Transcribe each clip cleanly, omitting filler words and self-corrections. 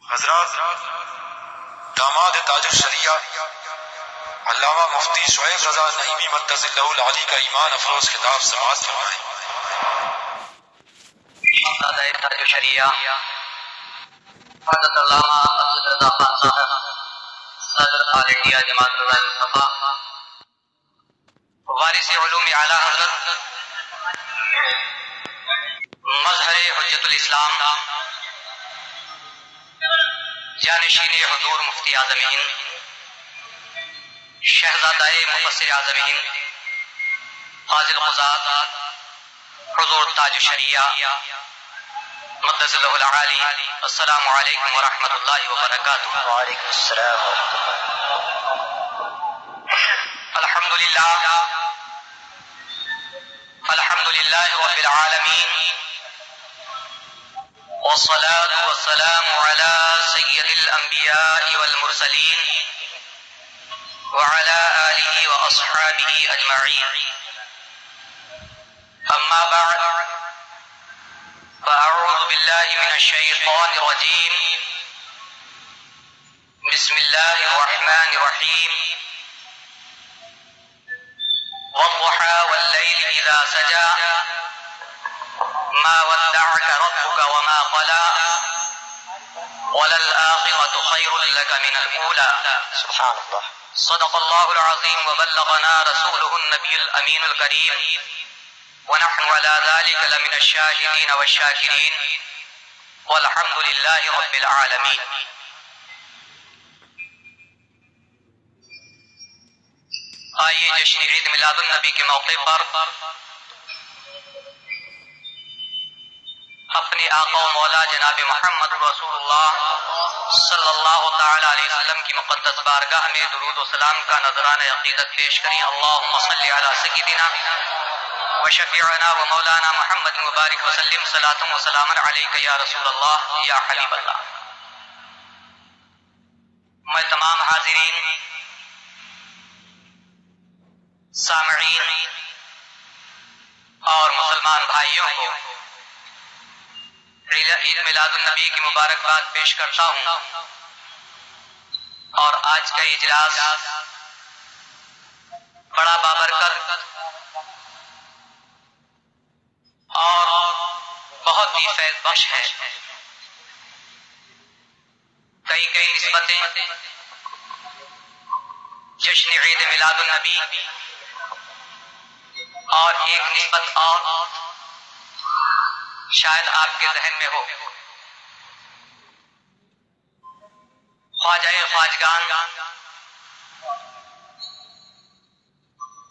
حضرات، داماد تاج الشریعہ علامہ مفتی شعیب رضا نعیمی مدظ اللہ العلی کا ایمان افروز خطاب سماعت فرمائیں۔ دادا تاج الشریعہ حضرت علامہ عبد الرضا خان صاحب صدر آل انڈیا جماعت رضا مصطفیٰ، وارث علوم اعلیٰ حضرت مظہر حجت الاسلام، جانشین حضور مفتی اعظم ہند، شہزادہ مفسر اعظم ہند، فاضل قضات حضور تاج الشریعہ مقدس اللہ العالی، السلام علیکم ورحمۃ اللہ وبرکاتہ۔ وعلیکم السلام ورحمۃ الحمد للہ رب العالمین، والصلاة والسلام على سید الانبیاء والمرسلین وعلى آلہ واصحابہ اجمعین، اما بعد فاعوذ باللہ من الشیطان الرجیم، بسم اللہ الرحمن الرحیم، والضحى والليل إذا سجى ما ودعك ربك وما قلى وللآخرة خير لك من الأولى، سبحان اللہ۔ صدق الله العظيم وبلغنا رسوله النبي الأمين الكريم، ونحن على ذلك لمن الشاهدين والشاكرين، والحمد لله رب العالمين۔ آئیے جشن عید میلاد النبی کے موقع پر اپنے آقا و مولا جناب محمد رسول اللہ صلی اللہ تعالی علیہ وسلم کی مقدس بارگاہ میں درود و سلام کا نذرانہ عقیدت پیش کریں۔ اللہم صلی علی سیدنا و شفیعنا و مولانا محمد مبارک وسلم، صلاۃ و سلام علیک یا رسول اللہ یا حبیب اللہ۔ میں تمام حاضرین، سامعین اور مسلمان بھائیوں کو عید میلاد النبی کی مبارکباد پیش کرتا ہوں، اور آج کا اجلاس بڑا بابرکت اور بہت ہی فیض بخش ہے۔ کئی نسبتیں جشن عید میلاد النبی اور ایک نسبت اور شاید آپ کے ذہن میں ہو، خواجہ خواجگان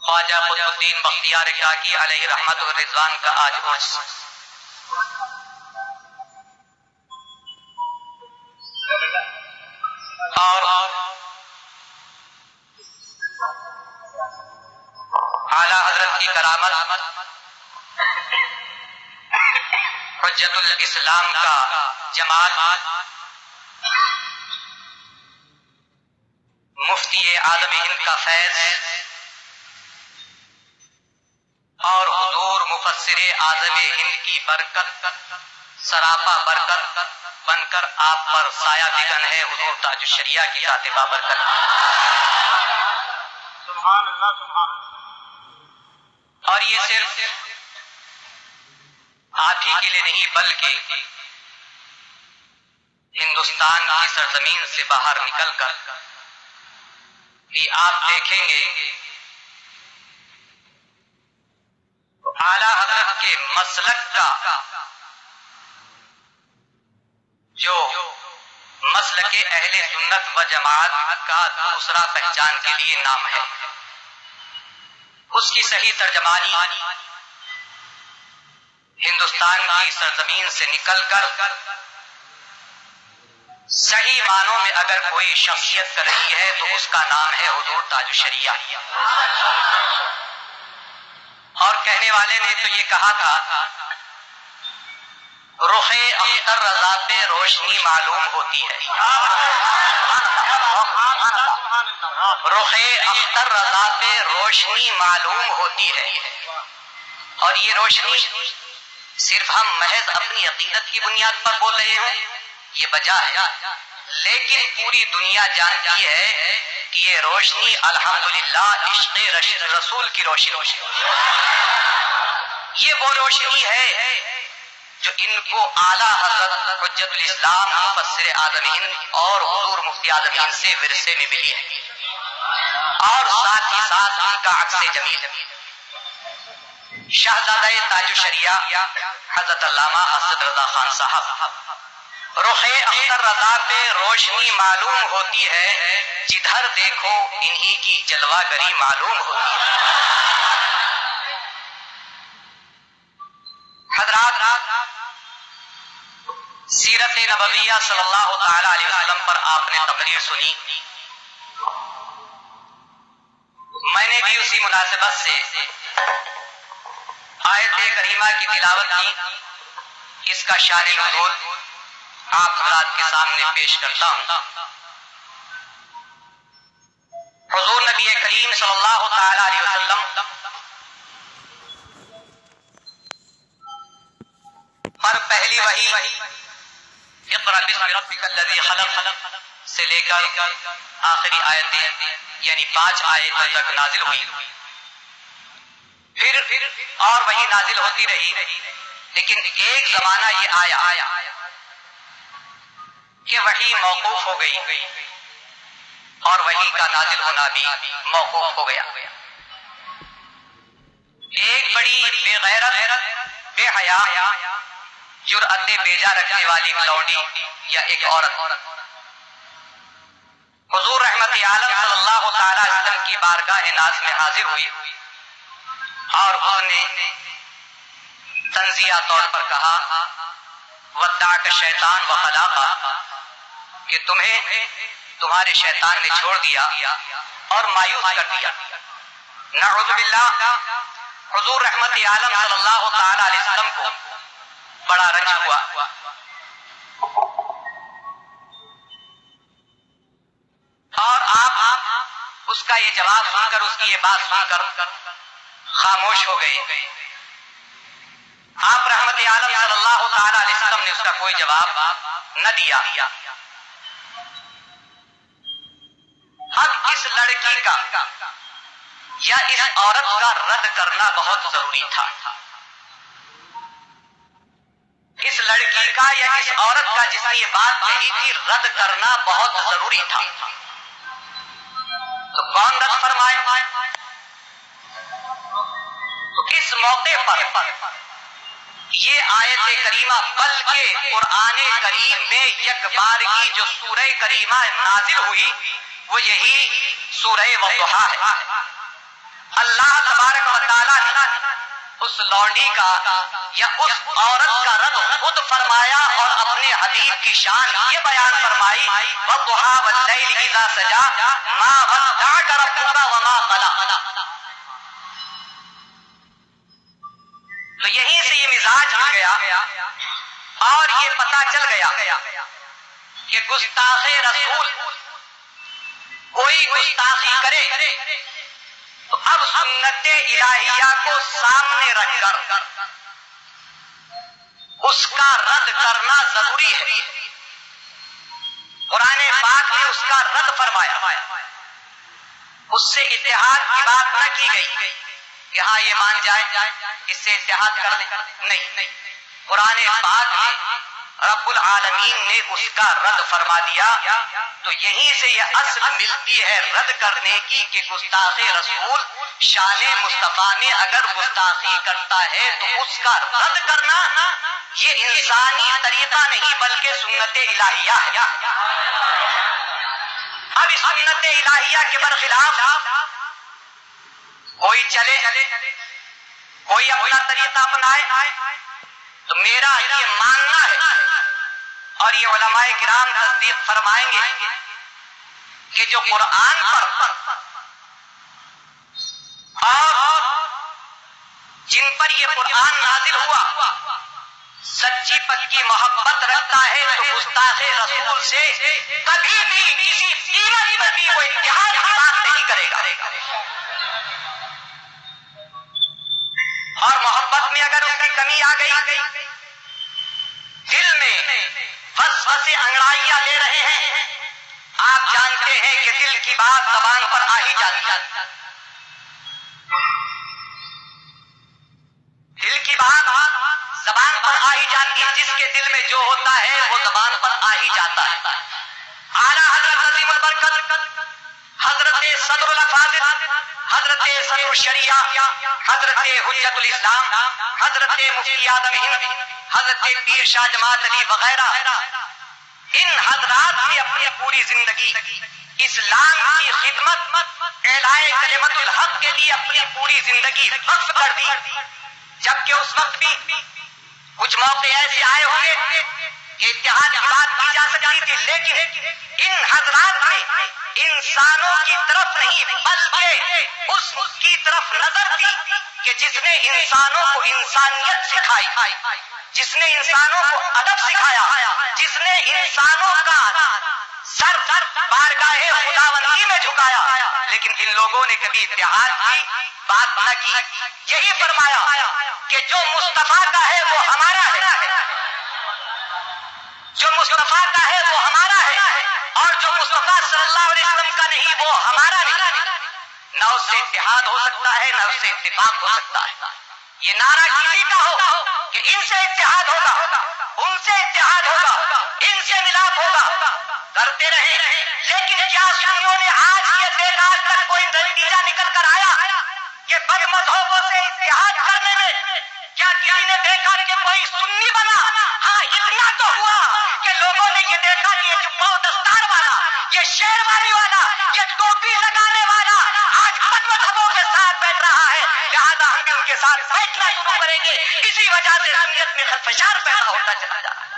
خواجہ قطب الدین بختیار کاکی علیہ رحمت و رضوان کا آج عرس، اور اعلیٰ حضرت کی کرامت حجت الاسلام کا جمال، مفتی اعظم ہند کا فیض، اور حضور مفسر اعظم ہند کی برکت سراپا برکت بن کر آپ پر سایہ فکن ہے۔ حضور تاج الشریعہ کی ذات بابرکت، سبحان اللہ سبحان اللہ۔ اور یہ صرف آپ ہی کے لیے نہیں بلکہ ہندوستان کی سرزمین سے باہر نکل کر بھی آپ دیکھیں گے اعلیٰ حضرت کے مسلک کا جو مسلک اہل سنت و جماعت کا دوسرا پہچان کے لیے نام ہے، اس کی صحیح ترجمانی ہندوستان کی سرزمین سے نکل کر صحیح معنوں میں اگر کوئی شخصیت کر رہی ہے تو اس کا نام ہے حضور تاج الشریعہ۔ اور کہنے والے نے تو یہ کہا تھا، رخ اختر رضا پہ روشنی معلوم ہوتی ہے، رخ اختر رضا پہ روشنی معلوم ہوتی ہے، اور یہ روشنی صرف ہم محض اپنی عقیدت کی بنیاد پر بول رہے ہیں یہ وجہ ہے، لیکن پوری دنیا جانتی ہے کہ یہ روشنی الحمدللہ عشق رسول کی روشنی ہے۔ یہ وہ روشنی ہے جو ان کو اعلیٰ حضرت حجت الاسلام مفسر اعظم ہند اور حضور مفتی اعظم ہند سے ورثے میں ملی ہے، اور ساتھ ہی ساتھ ان کا عکس جمیل شہزادہ تاج الشریعہ حضرت علامہ اسد رضا خان صاحب، رخ اختر رضا پہ روشنی معلوم ہوتی ہے، جدھر دیکھو انہی کی جلوہ گری معلوم ہوتی ہے۔ حضرات، سیرت نبویہ صلی اللہ تعالی علیہ وسلم پر آپ نے تقریر سنی، میں نے بھی اسی مناسبت سے آیت کریمہ کی تلاوت کی، اس کا شان نزول آپ حضرات کے سامنے پیش کرتا ہوں۔ حضور نبی کریم صلی اللہ تعالی علیہ وسلم پر پہلی وحی اقرأ بسم ربک الذی خلق سے لے کر آخری آیتیں یعنی 5 آیتوں تک نازل ہوئی، پھر اور وہی نازل ہوتی رہی، لیکن ایک زمانہ یہ آیا کہ وحی موقوف ہو گئی اور وحی کا نازل ہونا بھی موقوف ہو گیا۔ ایک بڑی بے غیرت، بے حیا، جرأت بیجا رکھنے والی لونڈی یا ایک عورت حضور رحمت عالم صلی اللہ تعالی علیہ وسلم کی بارگاہ ناز میں حاضر ہوئی، اور اس نے تنزیہ طور پر کہا ودعک شیطان و خلاقہ، کہ تمہیں تمہارے شیطان نے چھوڑ دیا اور مایوس کر دیا۔ نعوذ باللہ، حضور رحمت عالم صلی اللہ تعالی علیہ وسلم کو بڑا رنج ہوا، اور آپ اس کا یہ جواب سن کر، اس کی یہ بات سن کر خاموش ہو گئے۔ آپ رحمت عالم صلی اللہ تعالی علیہ وسلم نے اس کا کوئی جواب نہ دیا۔ اب اس لڑکی کا یا اس عورت کا رد کرنا بہت ضروری تھا۔ اس لڑکی کا یا اس عورت کا جس نے یہ بات کہی تھی، رد کرنا بہت ضروری تھا۔ تو کون رد فرمائے؟ تو اس موقع پر یہ آیت کریمہ، بلکہ قرآن کریم میں یک بار کی جو سورہ کریمہ نازل ہوئی وہ یہی سورہ والضحیٰ ہے۔ اللہ تبارک و تعالیٰ نے اس لونڈی کا یا اس عورت کا رد خود فرمایا اور اپنے حبیب کی شان یہ بیان فرمائی والضحیٰ واللیل اذا سجا ما ودعک ربک وما قلی۔ تو یہیں سے یہ مزاج مل گیا اور یہ پتہ چل گیا کہ گستاخ رسول کوئی گستاخی کرے تو اب سنت الہیہ کو سامنے رکھ کر اس کا رد کرنا ضروری ہے۔ قرآن پاک نے اس کا رد فرمایا، اس سے اتحاد کی بات نہ کی گئی کہ ہاں یہ مان جائے اس سے اتحاد کر لیں، نہیں، قرآن پاک نے رب العالمین نے اس کا رد فرما دیا۔ تو یہیں سے یہ اصل ملتی ہے رد کرنے کی کہ گستاخ رسول شان مصطفیٰ میں اگر گستاخی کرتا ہے تو اس کا رد کرنا یہ انسانی طریقہ نہیں بلکہ سنت الہیہ ہے۔ اب اس سنت الہیہ کے برخلاف کوئی چلے، کوئی اپنا طریقہ اپنائے، تو میرا یہ ماننا ہے اور یہ علماء کرام تصدیق فرمائیں گے کہ جو قرآن پر اور جن پر یہ قرآن نازل ہوا سچی پکی محبت رکھتا ہے تو گستاخ رسول سے کبھی بھی کسی قیمت پر بھی وہ اتحاد کی بات نہیں کرے گا۔ اور محبت میں اگر اس کی کمی آ گئی، دل میں وسوسے انگڑائیاں لے رہے ہیں. آپ جانتے ہیں کہ دل کی بات زبان پر آ ہی جاتی ہے. دل کی بات زبان پر آ ہی جاتی ہے. جس کے دل میں جو ہوتا ہے وہ زبان پر آ ہی جاتا ہے. اعلیٰ حضرت عظیم البرکت حضرت صدر الافاضل حضرت صدر الشریعہ حضرت حجت الاسلام حضرت مفتی اعظم ہند حضرت پیر شاہ جماعت علی وغیرہ، ان حضرات نے اپنی پوری زندگی اسلام کی خدمت اعلاء کلمت الحق کے لیے اپنی پوری زندگی وقف کر دی. جبکہ اس وقت بھی کچھ موقع ایسے آئے ہوں گے کہ اتحاد کی بات کی جا سکتی تھی، لیکن ان حضرات نے انسانوں کی طرف نہیں بلکہ اس کی طرف نظر دی کہ جس نے انسانوں کو انسانیت سکھائی، جس نے انسانوں کو ادب سکھایا، جس نے انسانوں کا سر بارگاہ خداوندی میں جھکایا، لیکن ان لوگوں نے کبھی اتحاد کی بات نہ کی. یہی فرمایا کہ جو مصطفیٰ کا ہے وہ ہمارا ہے، جو مصطفیٰ کا ہے وہ ہمارا ہے، اور جو مصطفیٰ صلی اللہ علیہ وسلم کا نہیں وہ ہمارا نہیں. نہ اس سے اتحاد ہو سکتا ہے، نہ اس سے اتفاق ہو سکتا ہے. یہ نعرہ کسی کا ہو کہ ان سے اتحاد ہوگا، ان سے اتحاد ہوگا، ان سے ملاپ ہوگا، کرتے رہے. لیکن کیا سنیوں نے آج یہ دیکھا، آج تک کوئی نتیجہ نکل کر آیا کہ بد مذہبوں سے اتحاد کرنے میں کیا کسی نے دیکھا کہ کوئی سنی بنا؟ ہاں اتنا تو ہوا کہ لوگوں نے یہ دیکھا کہ یہ جبہ و دستار والا، یہ شیروانی والا، یہ ٹوپی لگانے والا آج بد مذہبوں کے ساتھ بیٹھ رہا ہے، لہٰذا ہم بھی ان کے ساتھ بیٹھنا شروع کریں گے. اسی وجہ سے سنیت میں خلفشار پیدا ہوتا چلا جا رہا ہے.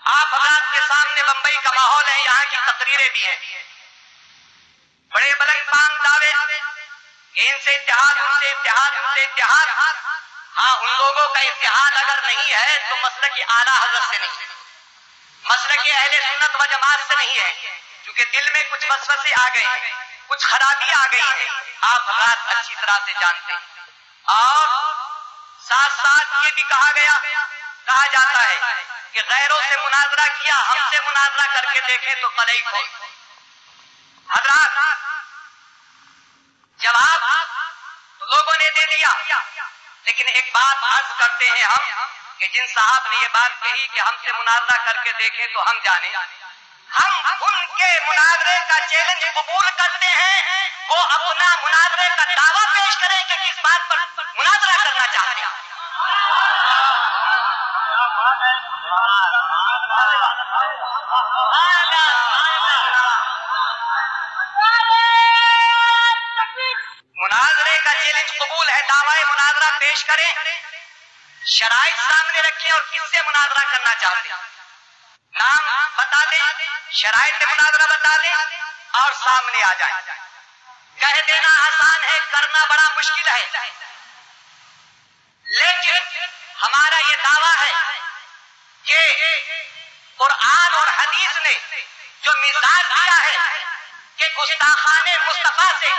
آپ حضرات کے سامنے بمبئی کا ماحول ہے، یہاں کی تقریریں بھی ہیں، بڑے بلند بانگ دعوے کہ ان سے اتحاد، ان سے اتحاد، ان سے اتحاد. ہاں ان لوگوں کا اتحاد اگر نہیں ہے تو مسلک اعلیٰ حضرت سے نہیں، مسلک اہل سنت و جماعت سے نہیں ہے، کیونکہ دل میں کچھ وسوسے آ گئے ہیں، کچھ خرابی آ گئی ہے، آپ حضرات اچھی طرح سے جانتے ہیں. اور ساتھ ساتھ یہ بھی کہا جاتا ہے کہ غیروں سے مناظرہ کیا، ہم سے مناظرہ کر کے دیکھیں تو قلعی کھول. حضرات جواب تو لوگوں نے دے دیا، لیکن ایک بات عرض کرتے ہیں ہم کہ جن صاحب نے یہ بات کہی کہ ہم سے مناظرہ کر کے دیکھیں تو ہم جانیں، ہم ان کے مناظرے کا چیلنج قبول کرتے ہیں. وہ اپنا مناظرے کا دعویٰ پیش کریں کہ کس بات پر مناظرہ کرنا چاہتے ہیں. مناظرے کا چیلنج قبول ہے، دعوی مناظرہ پیش کریں، شرائط سامنے رکھیں اور کس سے مناظرہ کرنا چاہتے ہیں، نام بتا دیں، شرائط مناظرہ بتا دیں اور سامنے آ جائیں. کہہ دینا آسان ہے، کرنا بڑا مشکل ہے. لیکن ہمارا یہ دعویٰ ہے کہ قرآن اور حدیث نے جو مزاج دیا ہے کہ گستاخان مصطفیٰ سے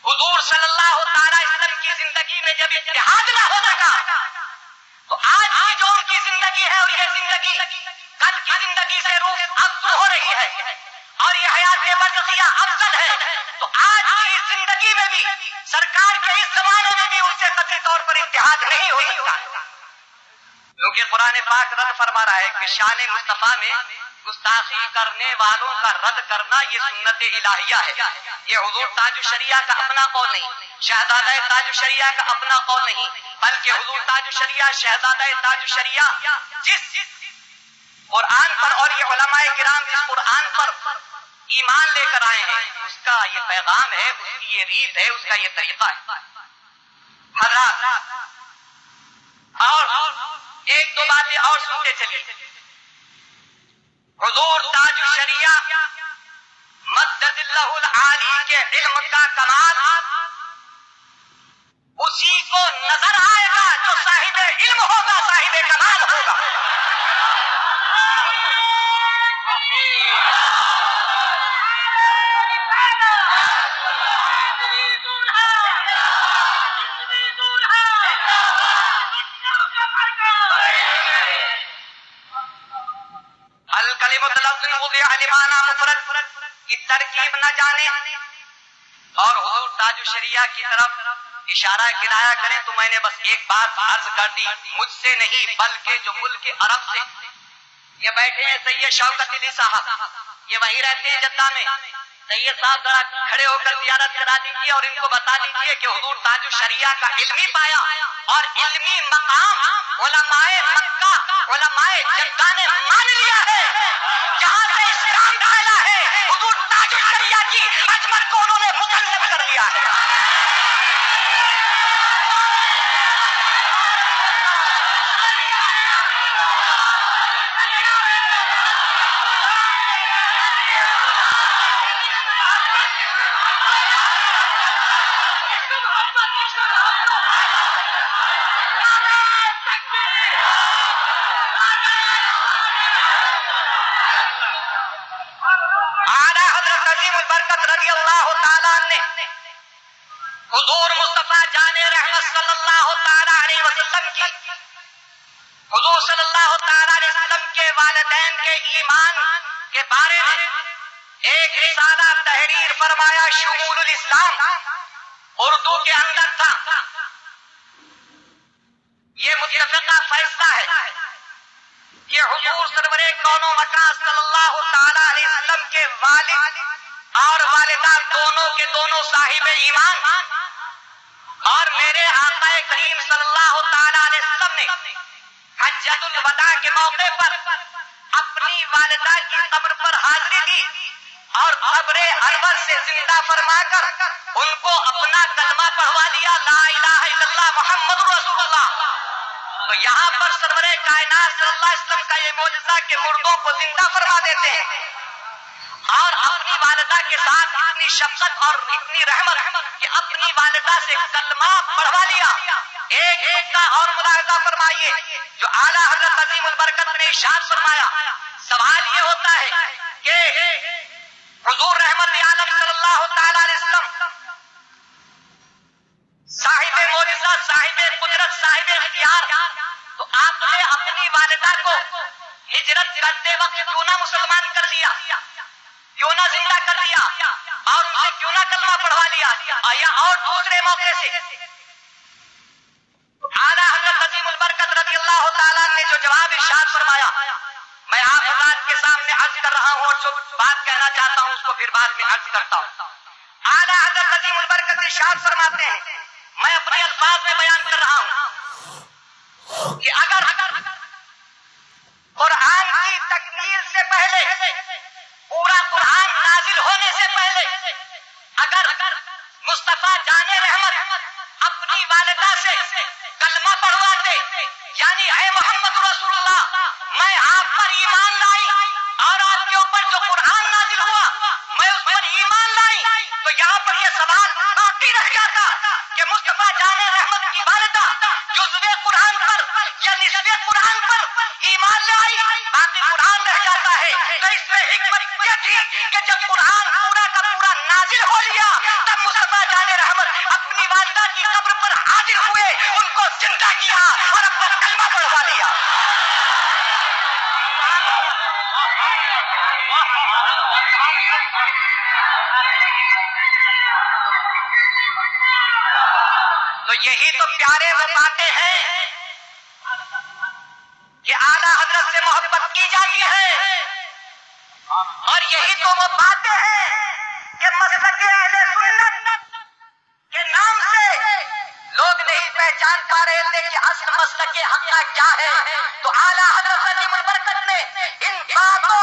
حضور صلی اللہ تعالیٰ علیہ وسلم کی زندگی میں جب اتحاد نہ ہو سکا تو آج کی جو ان کی زندگی ہے اور یہ زندگی کل کی زندگی سے روح افزوں ہو رہی ہے اور یہ حیات برزخیہ افضل ہے، تو آج کی اس زندگی میں بھی سرکار کے اس زمانے میں بھی ان سے قطعی طور پر اتحاد نہیں ہو سکتا، کیونکہ قرآن پاک رد فرما رہا ہے کہ شان مصطفیٰ میں گستاخی کرنے والوں کا رد کرنا یہ سنت الہیہ ہے. یہ حضور تاج الشریعہ کا اپنا قول نہیں، شہزادہ تاج الشریعہ کا اپنا قول نہیں، بلکہ حضور تاج الشریعہ شہزادہ تاج الشریعہ جس قرآن پر اور یہ علماء کرام جس قرآن پر ایمان لے کر آئے ہیں اس کا یہ پیغام ہے، اس کی یہ ریت ہے، اس کا یہ طریقہ ہے. حضرات اور ایک دو باتیں اور سنتے چلیے. حضور تاج الشریعہ مدد اللہ العالی کے علم کا کمال اسی کو نظر آئے گا جو صاحب علم ہوگا، صاحب کمال ہوگا. جمع معنی مفرد کی ترکیب نہ جانے اور حضور تاج الشریعہ کی طرف اشارہ کنایا کریں تو میں نے بس ایک بات عرض کر دی، مجھ سے نہیں بلکہ جو ملک عرب سے یہ بیٹھے ہیں سید شوکت علی صاحب، یہ وہیں رہتے ہیں جدہ میں، سید صاحب ذرا کھڑے ہو کر زیارت کرا دیجیے اور ان کو بتا دیجیے کہ حضور تاج الشریعہ کا علمی پایا اور علمی مقام علماء مکہ علماء جدہ نے مان لیا ہے، جہاں سے اسلام پھیلا ہے حضور تاج الشریعہ کی عظمت کو انہوں نے مسلم کر دیا ہے۔ رضی اللہ تعالیٰ نے حضور مصطفیٰ جان رحمت صلی اللہ تعالیٰ علیہ وسلم کی حضور صلی اللہ تعالیٰ علیہ وسلم کے والدین کے ایمان کے بارے میں ایک رسالہ تحریر فرمایا، شمول الاسلام اردو کے اندر تھا۔ یہ متفقہ فیصلہ ہے کہ حضور سرور کون و مکان صلی اللہ تعالیٰ علیہ وسلم کے والد اور والدہ دونوں کے دونوں صاحب ایمان اور میرے آقا کریم صلی اللہ تعالیٰ علیہ وسلم نے حجۃ الوداع کے موقع پر اپنی والدہ کی قبر پر حاضری دی اور قبر انور سے زندہ فرما کر ان کو اپنا کلمہ پڑھوا دیا، لا الہ الا اللہ محمد رسول اللہ۔ تو یہاں پر سرور کائنات صلی اللہ علیہ وسلم کا یہ معجزہ کہ مردوں کو زندہ فرما دیتے ہیں اور اپنی والدہ کے ساتھ اتنی شفقت اور اتنی رحمت کہ اپنی والدہ سے کلمہ پڑھوا لیا۔ ایک نقطہ اور ملاحظہ فرمائیے جو اعلیٰ حضرت عظیم البرکت نے ارشاد فرمایا، سوال یہ ہوتا ہے کہ حضور رحمت عالم صلی اللہ تعالی علیہ وسلم صاحب معجزہ صاحب قدرت صاحب اختیار، تو آپ نے اپنی والدہ کو ہجرت کرتے وقت کیوں نہ مسلمان کر لیا، کیوں نہ زندہ کر دیا اور اسے کیوں نہ کلمہ پڑھوا لیا؟ یا اور دوسرے موقع سے اعلیٰ حضرت عظیم البرکت رضی اللہ تعالیٰ نے جو جواب ارشاد فرمایا، میں آپ حضرات کے سامنے عرض کر رہا ہوں اور جو بات کہنا چاہتا ہوں اس کو پھر بعد میں عرض کرتا ہوں۔ اعلیٰ حضرت عظیم البرکت ارشاد فرماتے ہیں، میں اپنے الفاظ میں بیان کر رہا ہوں کہ اگر قرآن کی تکمیل سے پہلے پورا قرآن نازل ہونے سے پہلے اگر مصطفیٰ جان رحمت اپنی والدہ سے کلمہ پڑھواتے، یعنی اے محمد رسول اللہ میں آپ پر ایمان لائی اور آپ کے اوپر جو قرآن نازل ہوا میں اس پر ایمان لائی، تو یہاں پر یہ سوال باقی رہ جاتا کہ مصطفیٰ جان رحمت کی والدہ جزو قرآن پر یا نصف قرآن پر ایمان لائی، باقی قرآن رہ جاتا ہے۔ تو اس میں حکمت یہ تھی کہ جب قرآن پورا کا پورا نازل ہو لیا تب مصطفیٰ جان رحمت اپنی والدہ کی قبر پر حاضر ہوئے، ان کو زندہ کیا اور اپنا کلمہ پڑھوا دیا۔ تو یہی تو پیارے وہ باتیں ہیں کہ اعلیٰ حضرت سے محبت کی جاتی ہے، اور یہی تو وہ باتیں ہیں کہ مسلک اہل سنت کے نام سے لوگ نہیں پہچان پا رہے تھے کہ اصل مسلک حق کیا ہے۔ تو اعلیٰ حضرت عظیم البرکت نے ان باتوں